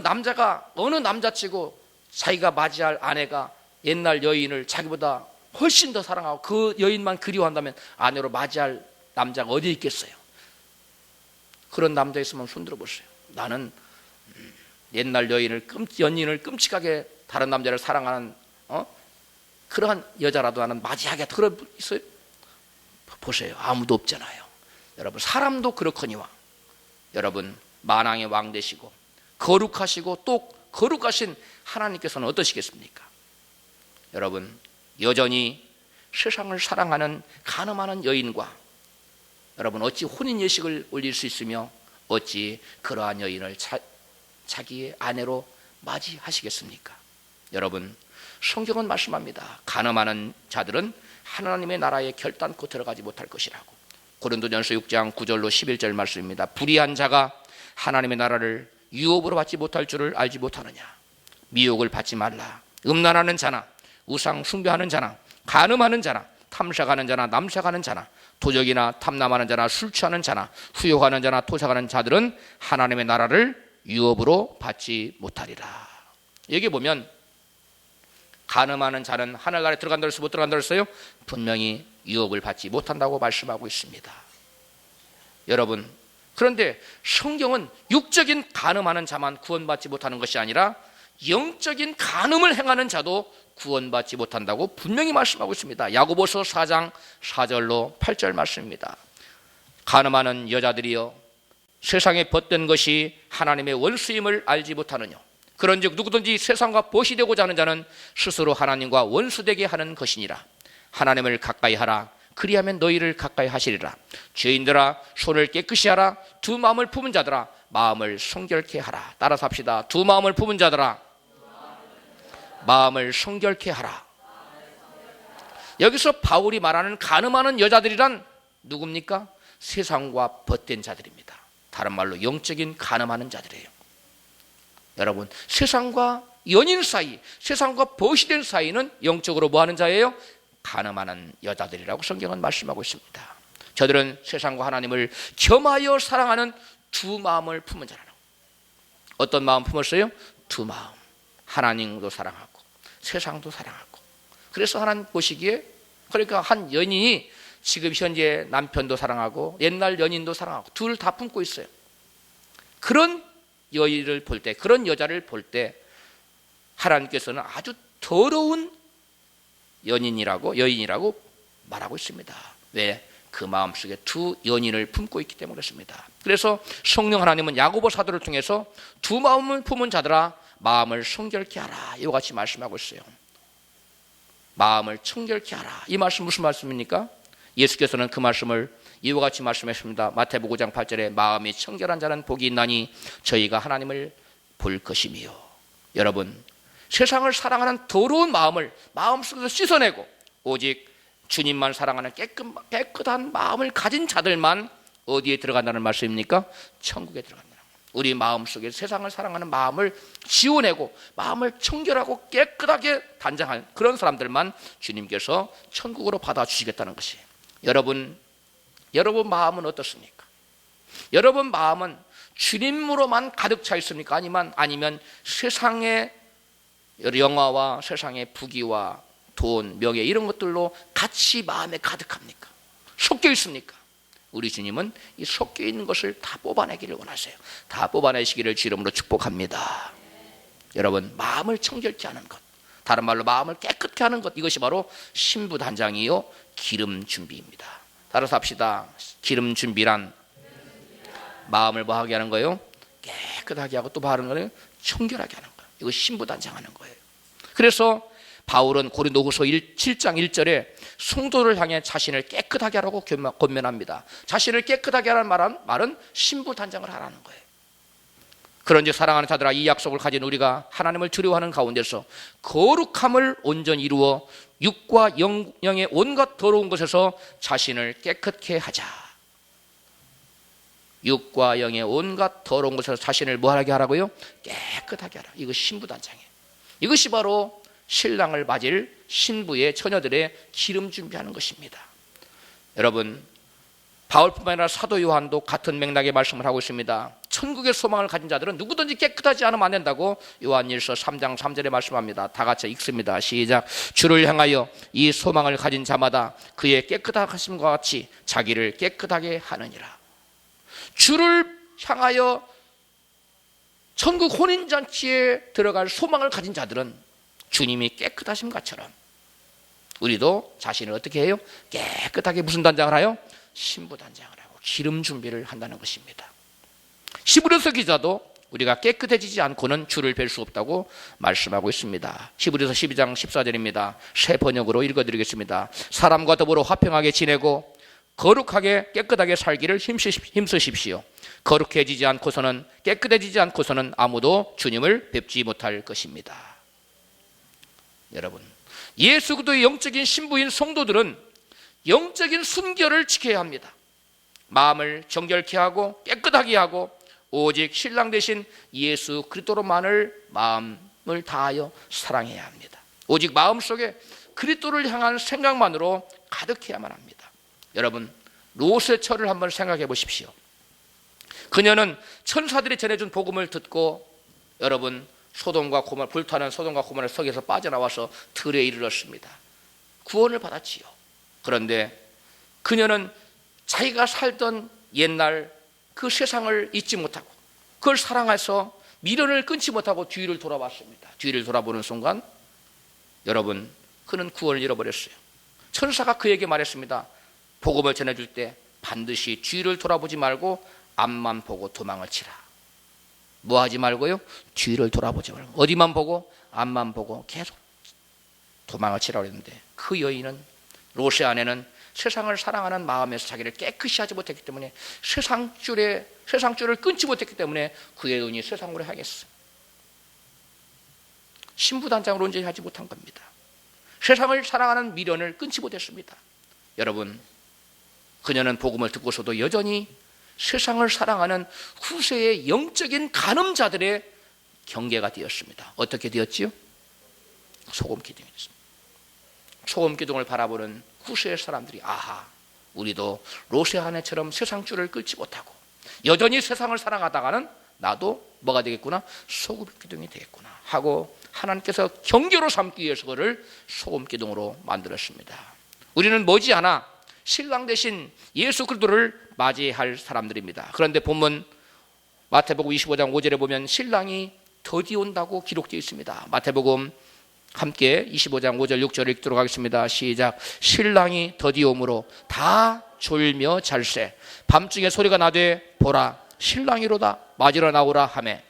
남자치고 자기가 맞이할 아내가 옛날 여인을 자기보다 훨씬 더 사랑하고 그 여인만 그리워한다면 아내로 맞이할 남자가 어디 있겠어요? 그런 남자 있으면 손들어 보세요. 나는 옛날 연인을 끔찍하게 다른 남자를 사랑하는 그러한 여자라도 나는 맞이하겠다. 그런 분 있어요? 보세요. 아무도 없잖아요. 여러분, 사람도 그렇거니와 여러분, 만왕의 왕 되시고 거룩하시고 또 거룩하신 하나님께서는 어떠시겠습니까? 여러분, 여전히 세상을 사랑하는 가늠하는 여인과 여러분, 어찌 혼인 예식을 올릴 수 있으며 어찌 그러한 여인을 자기의 아내로 맞이하시겠습니까? 여러분, 성경은 말씀합니다. 가늠하는 자들은 하나님의 나라에 결단코 들어가지 못할 것이라고. 고린도전서 6장 9절로 11절 말씀입니다. 불의한 자가 하나님의 나라를 유업으로 받지 못할 줄을 알지 못하느냐. 미혹을 받지 말라. 음란하는 자나 우상 숭배하는 자나 간음하는 자나 탐색하는 자나 남색하는 자나 도적이나 탐남하는 자나 술 취하는 자나 후욕하는 자나 토색하는 자들은 하나님의 나라를 유업으로 받지 못하리라. 여기 보면 간음하는 자는 하늘나라에 들어간다 그랬어요? 못 들어간다 그랬어요? 분명히 유업을 받지 못한다고 말씀하고 있습니다. 여러분, 그런데 성경은 육적인 간음하는 자만 구원받지 못하는 것이 아니라 영적인 간음을 행하는 자도 구원받지 못한다고 분명히 말씀하고 있습니다. 야고보서 4장 4절로 8절 말씀입니다. 간음하는 여자들이여 세상에 벗된 것이 하나님의 원수임을 알지 못하느냐. 그런즉 누구든지 세상과 보시되고자 하는 자는 스스로 하나님과 원수되게 하는 것이니라. 하나님을 가까이 하라. 그리하면 너희를 가까이 하시리라. 죄인들아 손을 깨끗이 하라. 두 마음을 품은 자들아 마음을 성결케 하라. 따라서 합시다. 두 마음을 품은 자들아 마음을 성결케 하라. 여기서 바울이 말하는 간음하는 여자들이란 누굽니까? 세상과 벗된 자들입니다. 다른 말로 영적인 간음하는 자들이에요. 여러분, 세상과 연인 사이, 세상과 벗이된 사이는 영적으로 뭐하는 자예요? 간음하는 여자들이라고 성경은 말씀하고 있습니다. 저들은 세상과 하나님을 겸하여 사랑하는 두 마음을 품은 자라고. 어떤 마음 품었어요? 두 마음. 하나님도 사랑하고 세상도 사랑하고. 그래서 하나님 보시기에, 그러니까 한 연인이 지금 현재 남편도 사랑하고 옛날 연인도 사랑하고 둘 다 품고 있어요. 그런 여인을 볼 때, 그런 여자를 볼 때 하나님께서는 아주 더러운 여인이라고 말하고 있습니다. 왜? 그 마음속에 두 연인을 품고 있기 때문에 그렇습니다. 그래서 성령 하나님은 야고보 사도를 통해서 두 마음을 품은 자들아 마음을 성결케 하라, 이와 같이 말씀하고 있어요. 마음을 청결케 하라. 이 말씀 무슨 말씀입니까? 예수께서는 그 말씀을 이와 같이 말씀했습니다. 마태복음 5장 8절에 마음이 청결한 자는 복이 있나니 저희가 하나님을 볼 것이며. 여러분, 세상을 사랑하는 더러운 마음을 마음속에서 씻어내고 오직 주님만 사랑하는 깨끗한 마음을 가진 자들만 어디에 들어간다는 말씀입니까? 천국에 들어간다는 거예요. 우리 마음속에 세상을 사랑하는 마음을 지워내고 마음을 청결하고 깨끗하게 단장한 그런 사람들만 주님께서 천국으로 받아주시겠다는 것이에요. 여러분 마음은 어떻습니까? 여러분 마음은 주님으로만 가득 차 있습니까? 아니면 세상의 영화와 세상의 부귀와 돈, 명예 이런 것들로 같이 마음에 가득합니까? 섞여 있습니까? 우리 주님은 이 섞여 있는 것을 다 뽑아내기를 원하세요. 다 뽑아내시기를 주 이름으로 축복합니다. 여러분, 마음을 청결케 하는 것, 다른 말로 마음을 깨끗게 하는 것, 이것이 바로 신부단장이요 기름 준비입니다. 따라서 합시다. 기름 준비란 마음을 뭐하게 하는 거예요? 깨끗하게 하고 또 바르는 거예요? 청결하게 하는 거예요. 이거 신부단장하는 거예요. 그래서 바울은 고린도후서 7장 1절에 성도를 향해 자신을 깨끗하게 하라고 권면합니다. 자신을 깨끗하게 하라는 말은 신부단장을 하라는 거예요. 그런즉 사랑하는 자들아, 이 약속을 가진 우리가 하나님을 두려워하는 가운데서 거룩함을 온전히 이루어 육과 영의 온갖 더러운 것에서 자신을 깨끗게 하자. 육과 영의 온갖 더러운 것에서 자신을 뭐하게 하라고요? 깨끗하게 하라. 이거 신부단장이에요. 이것이 바로 신랑을 맞을 신부의 처녀들의 기름 준비하는 것입니다. 여러분, 바울뿐만 아니라 사도 요한도 같은 맥락의 말씀을 하고 있습니다. 천국의 소망을 가진 자들은 누구든지 깨끗하지 않으면 안 된다고 요한일서 3장 3절에 말씀합니다. 다 같이 읽습니다. 시작. 주를 향하여 이 소망을 가진 자마다 그의 깨끗하심과 같이 자기를 깨끗하게 하느니라. 주를 향하여 천국 혼인잔치에 들어갈 소망을 가진 자들은 주님이 깨끗하신 것처럼 우리도 자신을 어떻게 해요? 깨끗하게 무슨 단장을 하요? 신부 단장을 하고 기름 준비를 한다는 것입니다. 히브리서 기자도 우리가 깨끗해지지 않고는 주를 뵐 수 없다고 말씀하고 있습니다. 히브리서 12장 14절입니다. 새 번역으로 읽어드리겠습니다. 사람과 더불어 화평하게 지내고 거룩하게 깨끗하게 살기를 힘쓰십시오. 거룩해지지 않고서는, 깨끗해지지 않고서는 아무도 주님을 뵙지 못할 것입니다. 여러분, 예수 그리스도의 영적인 신부인 성도들은 영적인 순결을 지켜야 합니다. 마음을 정결케 하고 깨끗하게 하고 오직 신랑 되신 예수 그리스도로만을 마음을 다하여 사랑해야 합니다. 오직 마음속에 그리스도를 향한 생각만으로 가득해야만 합니다. 여러분, 롯의 처를 한번 생각해 보십시오. 그녀는 천사들이 전해준 복음을 듣고 여러분 소돔과 고모라, 불타는 소돔과 고모라 성에서 빠져나와서 들에 이르렀습니다. 구원을 받았지요. 그런데 그녀는 자기가 살던 옛날 그 세상을 잊지 못하고 그걸 사랑해서 미련을 끊지 못하고 뒤를 돌아봤습니다. 뒤를 돌아보는 순간 여러분 그는 구원을 잃어버렸어요. 천사가 그에게 말했습니다. 복음을 전해줄 때 반드시 뒤를 돌아보지 말고 앞만 보고 도망을 치라. 뭐 하지 말고요? 뒤를 돌아보지 말고 어디만 보고? 앞만 보고 계속 도망을 치라고 했는데 그 여인은, 롯의 아내는 세상을 사랑하는 마음에서 자기를 깨끗이 하지 못했기 때문에 세상줄을 끊지 못했기 때문에 그의 눈이 세상으로 향했어요. 신부단장을 온전히 하지 못한 겁니다. 세상을 사랑하는 미련을 끊지 못했습니다. 여러분, 그녀는 복음을 듣고서도 여전히 세상을 사랑하는 후세의 영적인 간음자들의 경계가 되었습니다. 어떻게 되었지요? 소금 기둥이 됐습니다. 소금 기둥을 바라보는 후세의 사람들이 아하, 우리도 롯의 아내처럼 세상 줄을 끊지 못하고 여전히 세상을 사랑하다가는 나도 뭐가 되겠구나? 소금 기둥이 되겠구나 하고 하나님께서 경계로 삼기 위해서 그를 소금 기둥으로 만들었습니다. 우리는 머지않아 신랑 대신 예수 그리스도를 맞이할 사람들입니다. 그런데 본문 마태복음 25장 5절에 보면 신랑이 더디 온다고 기록되어 있습니다. 마태복음 함께 25장 5절 6절을 읽도록 하겠습니다. 시작. 신랑이 더디 오므로 다 졸며 잘세 밤중에 소리가 나되 보라 신랑이로다 맞으러 나오라 하매.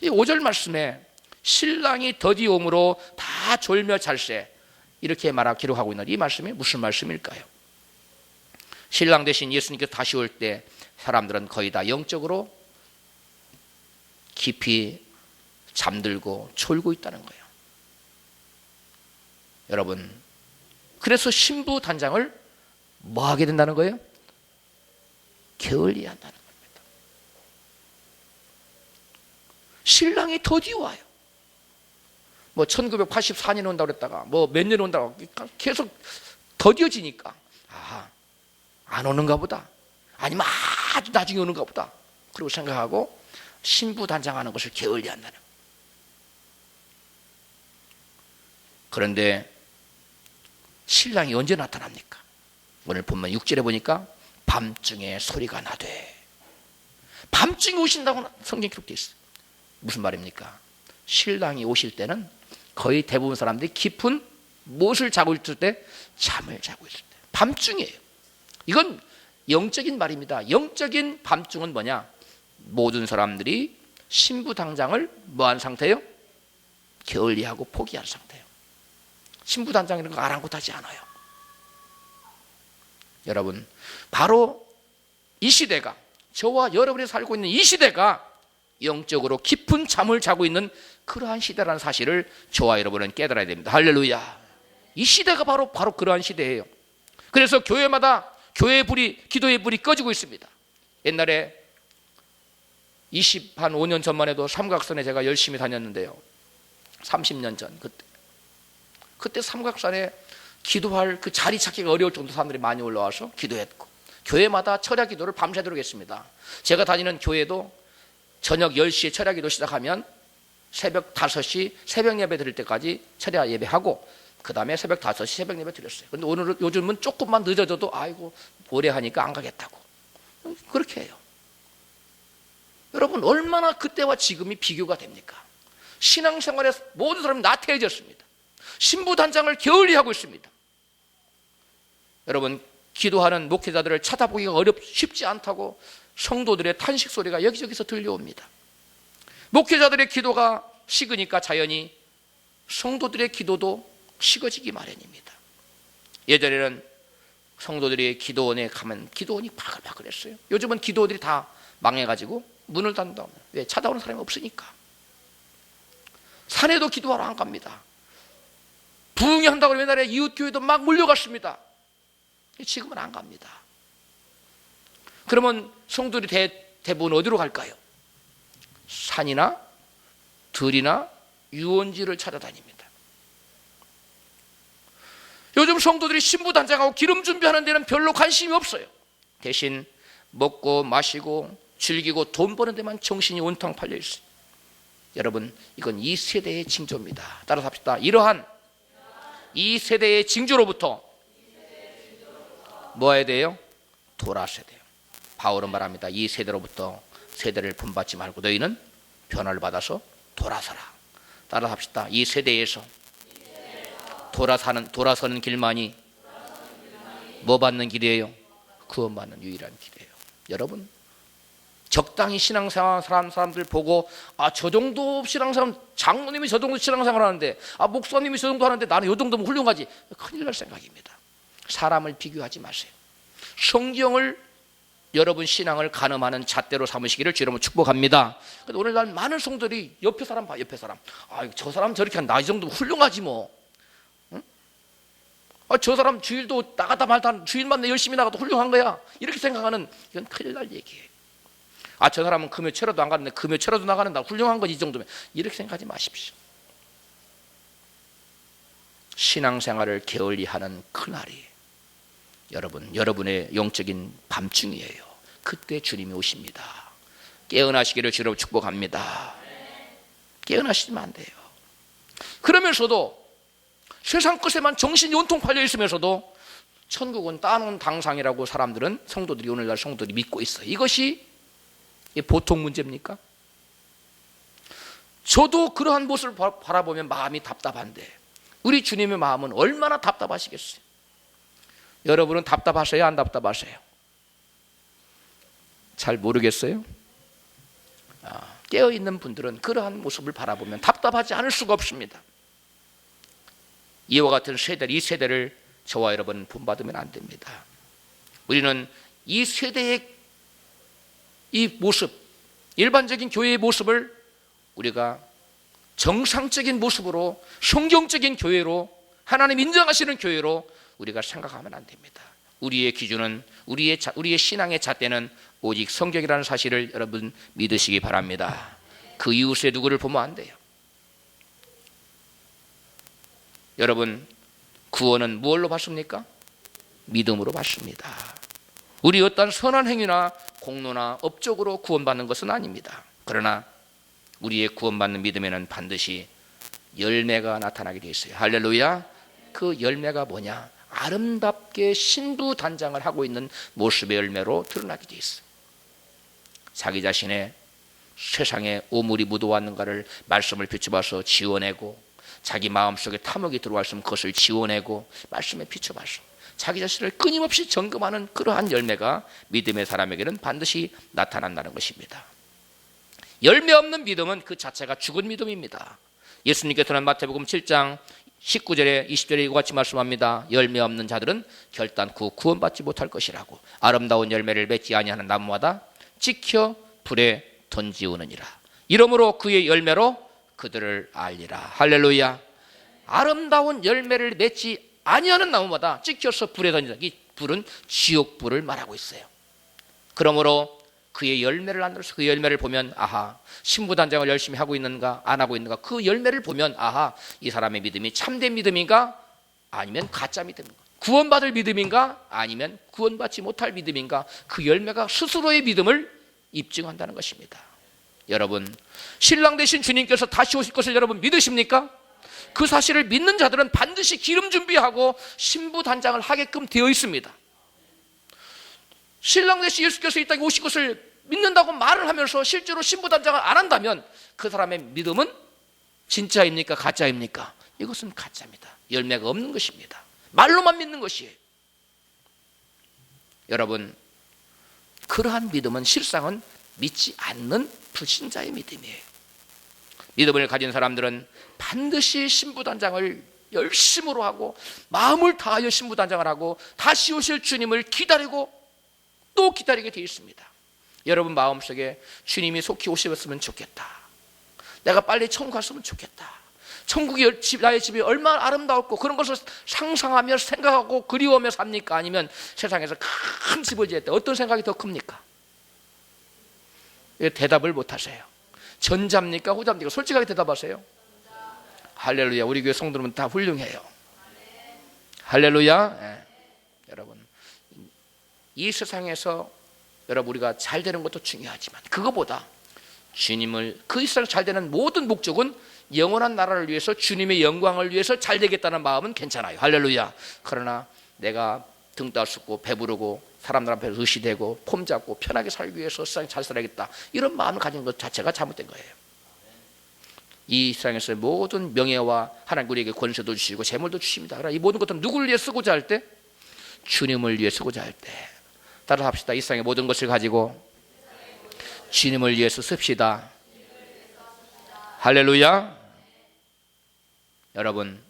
이 5절 말씀에 신랑이 더디 오므로 다 졸며 잘세 이렇게 기록하고 있는 이 말씀이 무슨 말씀일까요? 신랑 대신 예수님께서 다시 올 때 사람들은 거의 다 영적으로 깊이 잠들고 졸고 있다는 거예요. 여러분, 그래서 신부 단장을 뭐 하게 된다는 거예요? 게을리 한다는 겁니다. 신랑이 더디 와요. 뭐 1984년에 온다고 그랬다가 뭐 몇 년 온다고 계속 더디어지니까 안 오는가 보다, 아니면 아주 나중에 오는가 보다 그리고 생각하고 신부 단장하는 것을 게을리 한다는. 그런데 신랑이 언제 나타납니까? 오늘 본문 6절에 보니까 밤중에 소리가 나되, 밤중에 오신다고 성경 기록되어 있어요. 무슨 말입니까? 신랑이 오실 때는 거의 대부분 사람들이 깊은 무엇을 자고 있을 때? 잠을 자고 있을 때. 밤중이에요. 이건 영적인 말입니다. 영적인 밤중은 뭐냐? 모든 사람들이 신부 단장을 뭐한 상태예요? 게을리하고 포기한 상태예요. 신부 단장 이런 거 아랑곳하지 않아요. 여러분, 바로 이 시대가, 저와 여러분이 살고 있는 이 시대가 영적으로 깊은 잠을 자고 있는 그러한 시대라는 사실을 저와 여러분은 깨달아야 됩니다. 할렐루야. 이 시대가 바로 그러한 시대예요. 그래서 교회마다 교회의 불이, 기도의 불이 꺼지고 있습니다. 옛날에 25년 전만 해도 삼각산에 제가 열심히 다녔는데요. 30년 전 그때 삼각산에 기도할 그 자리 찾기가 어려울 정도 사람들이 많이 올라와서 기도했고, 교회마다 철야 기도를 밤새도록 했습니다. 제가 다니는 교회도 저녁 10시에 철야 기도 시작하면 새벽 5시 새벽 예배 드릴 때까지 철야 예배하고 그 다음에 새벽 5시 새벽 예배 드렸어요. 그런데 요즘은 조금만 늦어져도 아이고 오래 하니까 안 가겠다고 그렇게 해요. 여러분, 얼마나 그때와 지금이 비교가 됩니까? 신앙생활에 모든 사람이 나태해졌습니다. 신부 단장을 게을리 하고 있습니다. 여러분, 기도하는 목회자들을 찾아보기가 쉽지 않다고 성도들의 탄식 소리가 여기저기서 들려옵니다. 목회자들의 기도가 식으니까 자연히 성도들의 기도도 식어지기 마련입니다. 예전에는 성도들이 기도원에 가면 기도원이 바글바글했어요. 요즘은 기도원들이 다 망해가지고 문을 닫는다. 왜? 찾아오는 사람이 없으니까. 산에도 기도하러 안 갑니다. 부흥회 한다고 옛날에 이웃교회도 막 몰려갔습니다. 지금은 안 갑니다. 그러면 성도들이 대부분 어디로 갈까요? 산이나 들이나 유원지를 찾아다닙니다. 요즘 성도들이 신부단장하고 기름 준비하는 데는 별로 관심이 없어요. 대신 먹고 마시고 즐기고 돈 버는 데만 정신이 온통 팔려 있어요. 여러분, 이건 이 세대의 징조입니다. 따라서 합시다. 이러한 이 세대의 징조로부터 뭐 해야 돼요? 돌아서야 돼요. 바울은 말합니다. 이 세대로부터 세대를 본받지 말고 너희는 변화를 받아서 돌아서라. 따라서 합시다. 이 세대에서 돌아서는 길만이 뭐 받는 길이에요? 구원받는 유일한 길이에요. 여러분, 적당히 신앙생활 하는 사람들 보고 저 정도 신앙생활, 장로님이 저 정도 신앙생활 하는데 목사님이 저 정도 하는데 나는 이 정도면 훌륭하지. 큰일 날 생각입니다. 사람을 비교하지 마세요. 성경을 여러분 신앙을 가늠하는 잣대로 삼으시기를 주님으로 축복합니다. 근데 오늘날 많은 성도들이 옆에 사람 봐, 옆에 사람. 저 사람 저렇게 한 나 이 정도면 훌륭하지 뭐. 응? 저 사람 주일도 나가다 말다 주일만 내 열심히 나가도 훌륭한 거야. 이렇게 생각하는 이건 큰일 날 얘기예요. 저 사람은 금요 철회도 안 가는데 금요 철회도 나가는 나 훌륭한 건 이 정도면 이렇게 생각하지 마십시오. 신앙생활을 게을리하는 그날이 여러분의 영적인 밤중이에요. 그때 주님이 오십니다. 깨어나시기를 주로 축복합니다. 깨어나시면 안 돼요. 그러면서도 세상 것에만 정신이 온통 팔려 있으면서도 천국은 따놓은 당상이라고 성도들이 오늘날 성도들이 믿고 있어요. 이것이 보통 문제입니까? 저도 그러한 모습을 바라보면 마음이 답답한데 우리 주님의 마음은 얼마나 답답하시겠어요? 여러분은 답답하세요? 안 답답하세요? 잘 모르겠어요? 깨어있는 분들은 그러한 모습을 바라보면 답답하지 않을 수가 없습니다. 이와 같은 이 세대를 저와 여러분은 본받으면 안 됩니다. 우리는 이 세대의 이 모습, 일반적인 교회의 모습을 우리가 정상적인 모습으로, 성경적인 교회로, 하나님 인정하시는 교회로 우리가 생각하면 안 됩니다. 우리의 기준은, 우리의 신앙의 잣대는 오직 성경이라는 사실을 여러분 믿으시기 바랍니다. 그 이웃에 누구를 보면 안 돼요. 여러분, 구원은 무엇로 받습니까? 믿음으로 받습니다. 우리 어떤 선한 행위나 공로나 업적으로 구원받는 것은 아닙니다. 그러나 우리의 구원받는 믿음에는 반드시 열매가 나타나게 되어 있어요. 할렐루야. 그 열매가 뭐냐? 아름답게 신부단장을 하고 있는 모습의 열매로 드러나게 되어 있어요. 자기 자신의 세상에 오물이 묻어왔는가를 말씀을 비춰봐서 지워내고, 자기 마음속에 탐욕이 들어왔으면 그것을 지워내고 말씀에 비춰봐서 자기 자신을 끊임없이 점검하는 그러한 열매가 믿음의 사람에게는 반드시 나타난다는 것입니다. 열매 없는 믿음은 그 자체가 죽은 믿음입니다. 예수님께서는 마태복음 7장 19절에 20절에 이와 같이 말씀합니다. 열매 없는 자들은 결단코 구원받지 못할 것이라고. 아름다운 열매를 맺지 아니하는 나무마다 찍혀 불에 던지우느니라. 이러므로 그의 열매로 그들을 알리라. 할렐루야. 아름다운 열매를 맺지 아니하는 나무마다 찍혀서 불에 던진다. 이 불은 지옥불을 말하고 있어요. 그러므로 그의 열매를 안 들어서 그 열매를 보면 아하, 신부단장을 열심히 하고 있는가 안 하고 있는가, 그 열매를 보면 아하, 이 사람의 믿음이 참된 믿음인가 아니면 가짜 믿음인가, 구원받을 믿음인가 아니면 구원받지 못할 믿음인가, 그 열매가 스스로의 믿음을 입증한다는 것입니다. 여러분, 신랑 되신 주님께서 다시 오실 것을 여러분 믿으십니까? 그 사실을 믿는 자들은 반드시 기름 준비하고 신부단장을 하게끔 되어 있습니다. 신랑 되신 예수께서 이 땅에 오실 것을 믿는다고 말을 하면서 실제로 신부단장을 안 한다면 그 사람의 믿음은 진짜입니까? 가짜입니까? 이것은 가짜입니다. 열매가 없는 것입니다. 말로만 믿는 것이에요. 여러분, 그러한 믿음은 실상은 믿지 않는 불신자의 믿음이에요. 믿음을 가진 사람들은 반드시 신부단장을 열심으로 하고 마음을 다하여 신부단장을 하고 다시 오실 주님을 기다리고 또 기다리게 되어 있습니다. 여러분 마음속에 주님이 속히 오셨으면 좋겠다, 내가 빨리 천국 갔으면 좋겠다, 천국이 나의 집이 얼마나 아름다웠고, 그런 것을 상상하며 생각하고 그리워하며 삽니까? 아니면 세상에서 큰 집을 지을 때 어떤 생각이 더 큽니까? 대답을 못 하세요. 전자입니까? 후자입니까? 솔직하게 대답하세요. 할렐루야. 우리 교회 성도들은 다 훌륭해요. 할렐루야. 네. 여러분, 이 세상에서 여러분 우리가 잘 되는 것도 중요하지만 그거보다 주님을, 그 이 세상 잘 되는 모든 목적은 영원한 나라를 위해서, 주님의 영광을 위해서 잘 되겠다는 마음은 괜찮아요. 할렐루야. 그러나 내가 등 따숩고 배부르고 사람들 앞에서 의시되고 폼 잡고 편하게 살기 위해서 세상에 잘 살아야겠다, 이런 마음을 가진 것 자체가 잘못된 거예요. 이 세상에서 모든 명예와 하나님 우리에게 권세도 주시고 재물도 주십니다. 그러나 이 모든 것들은 누구를 위해 쓰고자 할 때? 주님을 위해 쓰고자 할 때. 따라 합시다. 이 세상의 모든 것을 가지고 주님을 위해서 씁시다. 할렐루야. 여러분,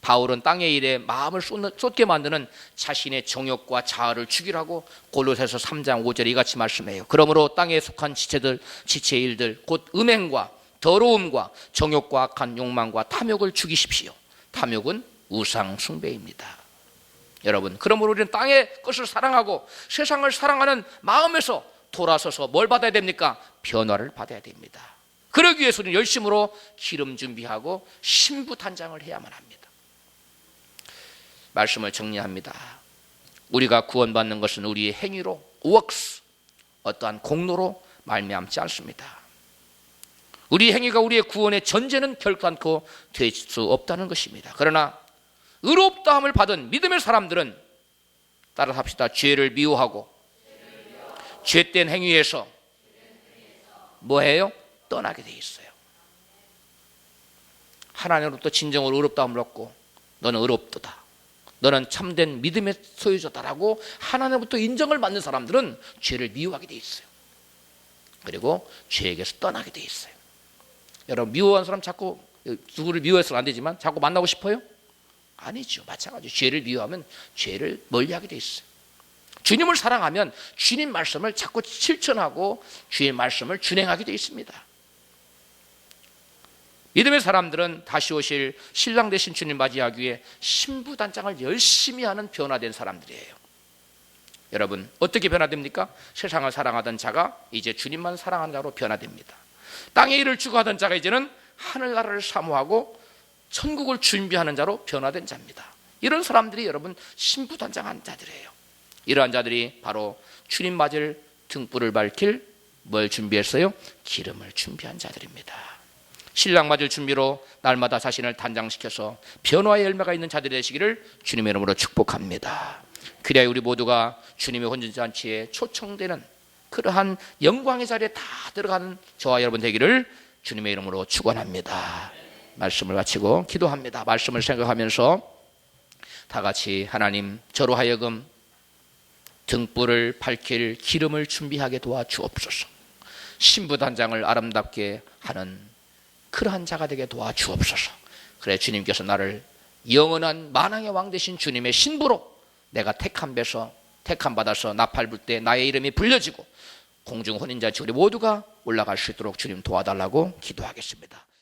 바울은 땅의 일에 마음을 쏟게 만드는 자신의 정욕과 자아를 죽이라고 골로새서 3장 5절에 이같이 말씀해요. 그러므로 땅에 속한 지체의 일들 곧 음행과 더러움과 정욕과 악한 욕망과 탐욕을 죽이십시오. 탐욕은 우상 숭배입니다. 여러분, 그러므로 우리는 땅의 것을 사랑하고 세상을 사랑하는 마음에서 돌아서서 뭘 받아야 됩니까? 변화를 받아야 됩니다. 그러기 위해서 우리는 열심으로 기름 준비하고 신부 단장을 해야만 합니다. 말씀을 정리합니다. 우리가 구원받는 것은 우리의 행위로, works, 어떠한 공로로 말미암지 않습니다. 우리 행위가 우리의 구원의 전제는 결단코 될 수 없다는 것입니다. 그러나 의롭다함을 받은 믿음의 사람들은, 따라 합시다, 죄를 미워하고 죄된 행위에서 뭐해요? 떠나게 돼 있어요. 하나님으로부터 진정으로 의롭다함을 얻고 너는 의롭도다, 너는 참된 믿음의 소유자다라고 하나님으로부터 인정을 받는 사람들은 죄를 미워하게 돼 있어요. 그리고 죄에게서 떠나게 돼 있어요. 여러분, 미워하는 사람 자꾸, 누구를 미워해서는 안 되지만 자꾸 만나고 싶어요? 아니죠. 마찬가지로 죄를 미워하면 죄를 멀리하게 돼 있어요. 주님을 사랑하면 주님 말씀을 자꾸 실천하고 주의 말씀을 준행하게 돼 있습니다. 믿음의 사람들은 다시 오실 신랑 되신 주님 맞이하기 위해 신부단장을 열심히 하는 변화된 사람들이에요. 여러분, 어떻게 변화됩니까? 세상을 사랑하던 자가 이제 주님만 사랑하는 자로 변화됩니다. 땅의 일을 추구하던 자가 이제는 하늘나라를 사모하고 천국을 준비하는 자로 변화된 자입니다. 이런 사람들이 여러분 신부단장한 자들이에요. 이러한 자들이 바로 주님 맞을 등불을 밝힐 뭘 준비했어요? 기름을 준비한 자들입니다. 신랑 맞을 준비로 날마다 자신을 단장시켜서 변화의 열매가 있는 자들이 되시기를 주님의 이름으로 축복합니다. 그래야 우리 모두가 주님의 혼전잔치에 초청되는 그러한 영광의 자리에 다 들어가는 저와 여러분 되기를 주님의 이름으로 축원합니다. 말씀을 마치고 기도합니다. 말씀을 생각하면서 다 같이, 하나님, 저로 하여금 등불을 밝힐 기름을 준비하게 도와주옵소서. 신부단장을 아름답게 하는 그러한 자가 되게 도와주옵소서. 그래, 주님께서 나를 영원한 만왕의 왕 되신 주님의 신부로 내가 택함 받아서 나팔 불 때 나의 이름이 불려지고 공중 혼인잔치 우리 모두가 올라갈 수 있도록 주님 도와달라고 기도하겠습니다.